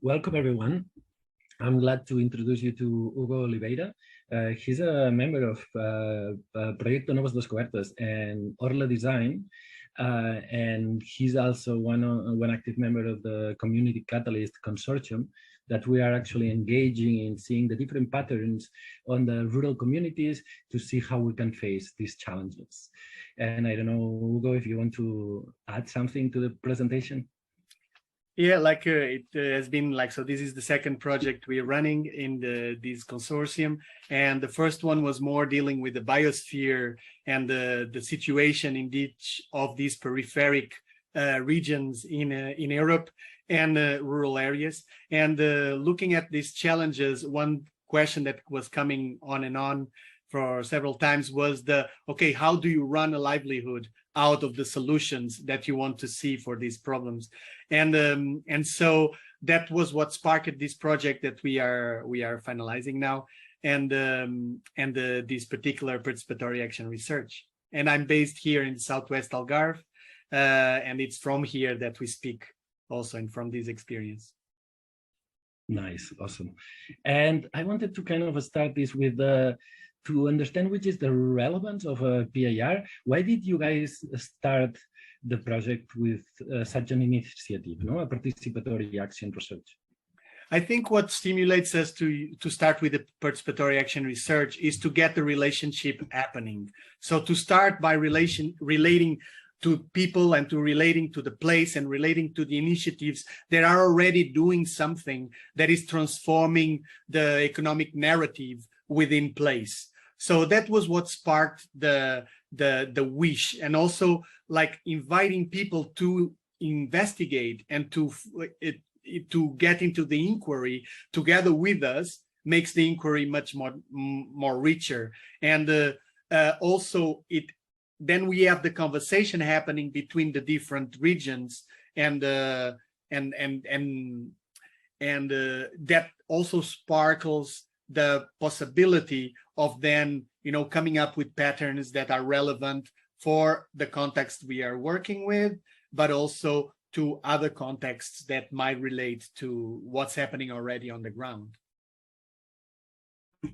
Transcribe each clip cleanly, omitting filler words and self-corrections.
Welcome, everyone. I'm glad to introduce you to Hugo Oliveira. He's a member of Proyecto Nuevas Descobertas and Orla Design, and he's also one active member of the Community Catalyst Consortium that we are actually engaging in seeing the different patterns on the rural communities to see how we can face these challenges. And I don't know, Hugo, if you want to add something to the presentation. Yeah, it has been so this is the second project we're running in this consortium, and the first one was more dealing with the biosphere and the situation in each of these peripheric regions in Europe and rural areas. And looking at these challenges, one question that was coming on and on for several times was okay, how do you run a livelihood out of the solutions that you want to see for these problems? And so that was what sparked this project that we are finalizing now, and this particular participatory action research. And I'm based here in Southwest Algarve, and it's from here that we speak also, and from this experience. Nice, awesome. And I wanted to kind of start this with to understand which is the relevance of a PIR. Why did you guys start the project with such an initiative, a participatory action research? I think what stimulates us to start with the participatory action research is to get the relationship happening. So to start by relating to people and to relating to the place and relating to the initiatives that are already doing something that is transforming the economic narrative within place. So that was what sparked the wish, and also inviting people to investigate and to get into the inquiry together with us makes the inquiry much more richer. And also then we have the conversation happening between the different regions, and that also sparkles the possibility of then coming up with patterns that are relevant for the context we are working with, but also to other contexts that might relate to what's happening already on the ground.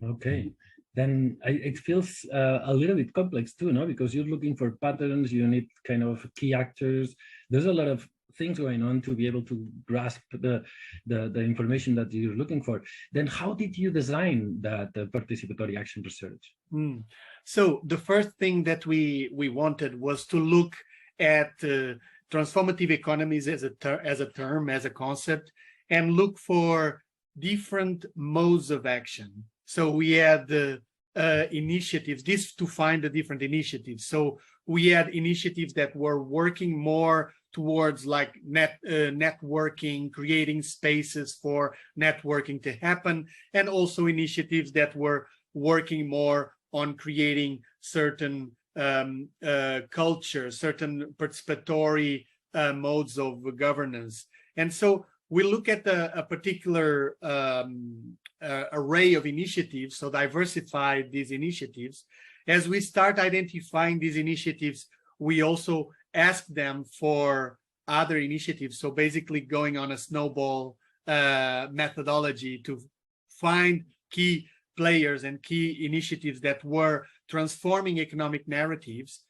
Okay, then it feels a little bit complex too, no? Because you're looking for patterns, you need kind of key actors. There's a lot of things going on to be able to grasp the information that you're looking for. Then how did you design the participatory action research? So the first thing that we wanted was to look at transformative economies as a term, as a concept, and look for different modes of action. So we had the initiatives, this to find the different initiatives. So we had initiatives that were working more towards networking, creating spaces for networking to happen, and also initiatives that were working more on creating certain culture, certain participatory modes of governance. And so we look at a particular array of initiatives, so diversify these initiatives. As we start identifying these initiatives, we also ask them for other initiatives. So basically going on a snowball methodology to find key players and key initiatives that were transforming economic narratives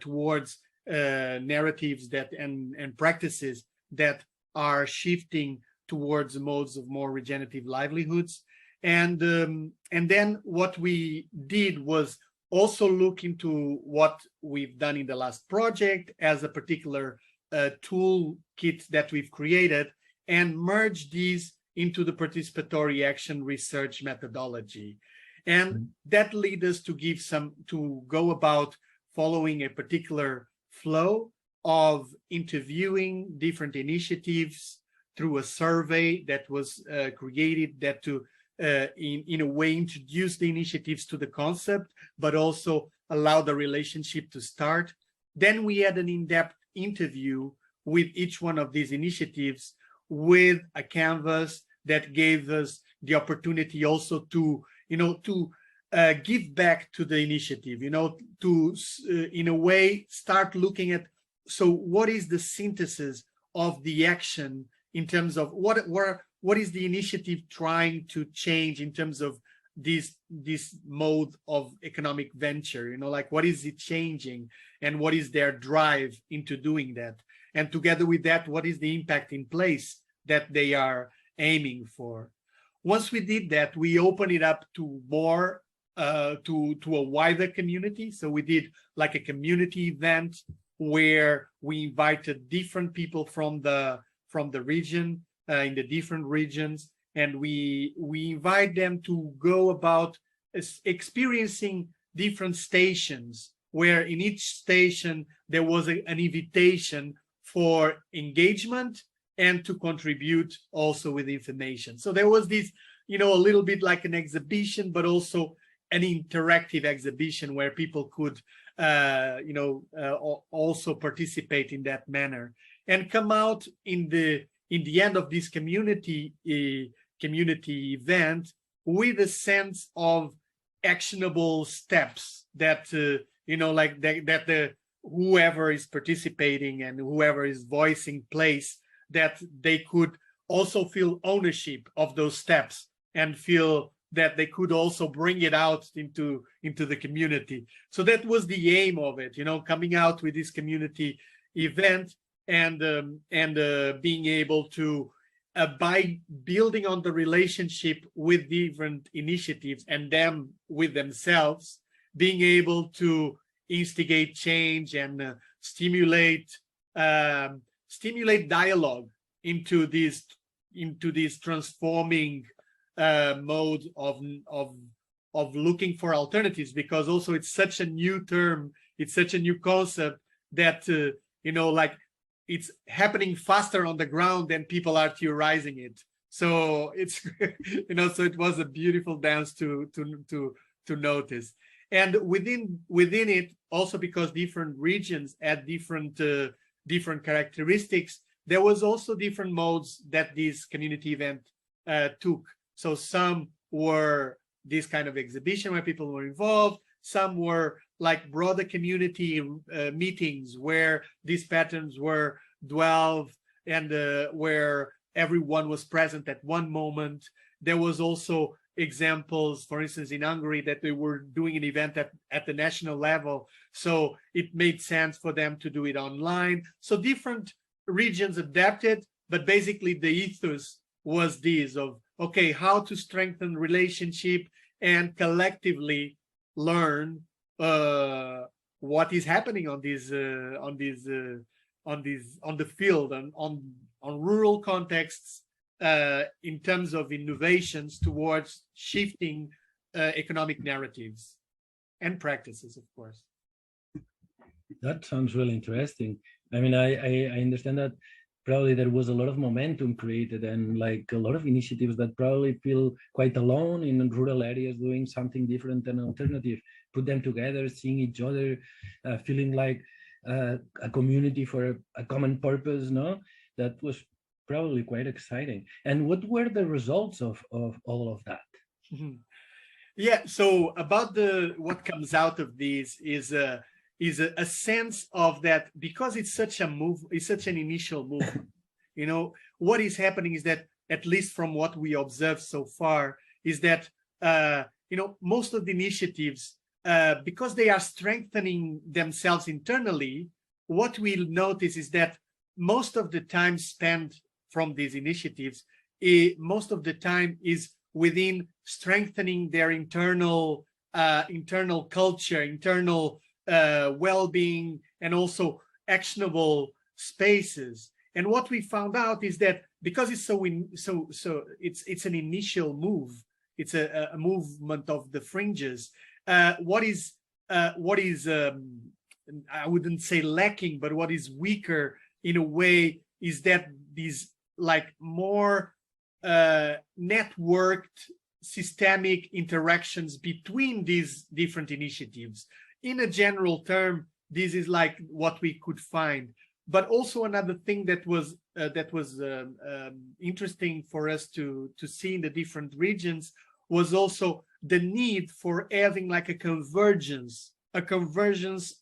towards narratives that and practices that are shifting towards modes of more regenerative livelihoods. And then what we did was also look into what we've done in the last project as a particular toolkit that we've created, and merge these into the participatory action research methodology. And that leads us to go about following a particular flow of interviewing different initiatives through a survey that was created that to in a way introduce the initiatives to the concept, but also allow the relationship to start. Then we had an in-depth interview with each one of these initiatives with a canvas that gave us the opportunity also to, give back to the initiative, to, in a way, start looking at, so what is the synthesis of the action in terms of what is the initiative trying to change in terms of this mode of economic venture, like what is it changing and what is their drive into doing that? And together with that, what is the impact in place that they are aiming for? Once we did that, we opened it up to more, to a wider community. So we did like a community event where we invited different people from the region, in the different regions, and we invite them to go about experiencing different stations, where in each station there was an invitation for engagement and to contribute also with information. So there was this, a little bit like an exhibition, but also an interactive exhibition where people could, also participate in that manner and come out in the end of this community event with a sense of actionable steps that, like that the whoever is participating and whoever is voicing place, that they could also feel ownership of those steps and feel that they could also bring it out into the community. So that was the aim of it, coming out with this community event and being able to, by building on the relationship with different initiatives and them with themselves, being able to instigate change and stimulate dialogue into this transforming mode of looking for alternatives, because also it's such a new term, it's such a new concept that like it's happening faster on the ground than people are theorizing it. So it's so it was a beautiful dance to notice. And within it, also because different regions had different characteristics, there was also different modes that this community event took. So some were this kind of exhibition where people were involved. Some were like broader community meetings where these patterns were dwelled and where everyone was present at one moment. There was also examples, for instance, in Hungary, that they were doing an event at the national level. So it made sense for them to do it online. So different regions adapted, but basically the ethos was this of, okay, how to strengthen relationship and collectively learn what is happening on the field and on rural contexts in terms of innovations towards shifting economic narratives and practices, of course. That sounds really interesting. I mean, I understand that probably there was a lot of momentum created and like a lot of initiatives that probably feel quite alone in rural areas doing something different and alternative, put them together, seeing each other, feeling like a community for a common purpose, no? That was probably quite exciting. And what were the results of all of that? Mm-hmm. Yeah, so about what comes out of this is a sense of that, because it's such an initial movement. What is happening is that, at least from what we observed so far, is that most of the initiatives, because they are strengthening themselves internally, what we'll notice is that most of the time spent from these initiatives, most of the time is within strengthening their internal culture, internal well-being, and also actionable spaces. And what we found out is that because it's it's an initial move, it's a movement of the fringes. What is I wouldn't say lacking, but what is weaker in a way is that these like more networked systemic interactions between these different initiatives. In a general term, this is like what we could find. But also another thing that was interesting for us to see in the different regions was also the need for having like a convergence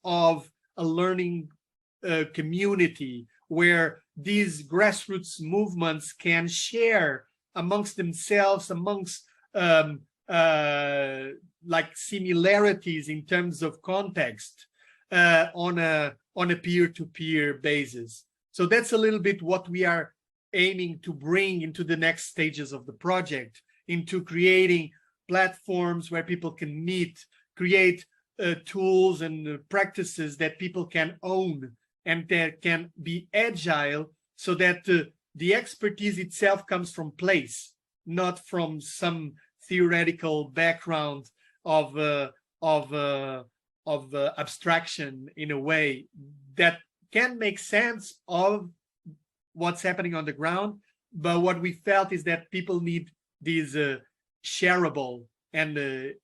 of a learning community where these grassroots movements can share amongst themselves, amongst like similarities in terms of context on a peer-to-peer basis. So that's a little bit what we are aiming to bring into the next stages of the project, into creating platforms where people can meet, create tools and practices that people can own and that can be agile, so that the expertise itself comes from place, not from some theoretical background of abstraction, in a way that can make sense of what's happening on the ground. But what we felt is that people need these shareable and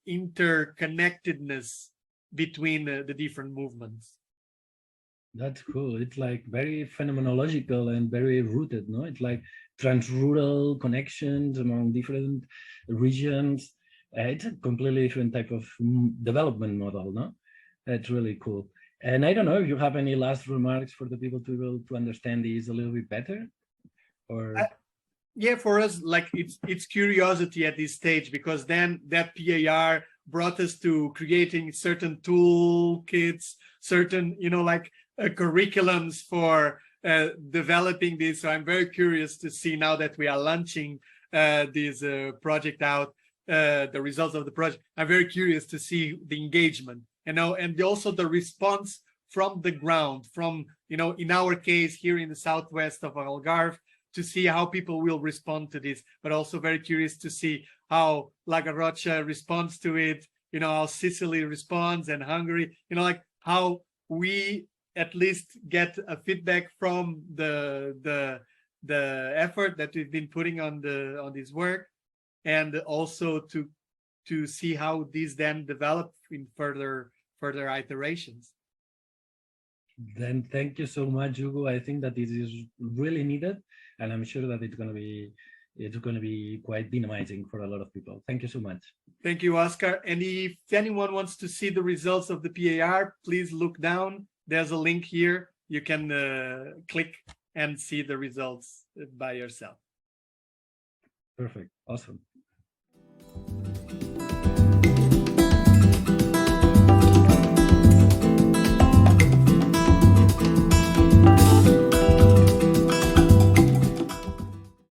interconnectedness between the different movements. That's cool. It's like very phenomenological and very rooted, no? It's like trans-rural connections among different regions. It's a completely different type of development model, no? That's really cool. And I don't know if you have any last remarks for the people to be able to understand these a little bit better, or... Yeah, for us, like it's curiosity at this stage, because then that PAR brought us to creating certain toolkits, certain, you know, like curriculums for developing this. So I'm very curious to see, now that we are launching this project out, the results of the project. I'm very curious to see the engagement, you know, and also the response from the ground, from, you know, in our case here in the southwest of Algarve, to see how people will respond to this, but also very curious to see how La Garrocha responds to it, you know, how Sicily responds, and Hungary, you know, like how we at least get a feedback from the effort that we've been putting on this work, and also to see how these then develop in further iterations. Then thank you so much, Hugo. I think that this is really needed, and I'm sure that it's going to be quite dynamizing for a lot of people. Thank you so much. Thank you, Oscar. And if anyone wants to see the results of the PAR, please look down. There's a link here. You can click and see the results by yourself. Perfect. Awesome.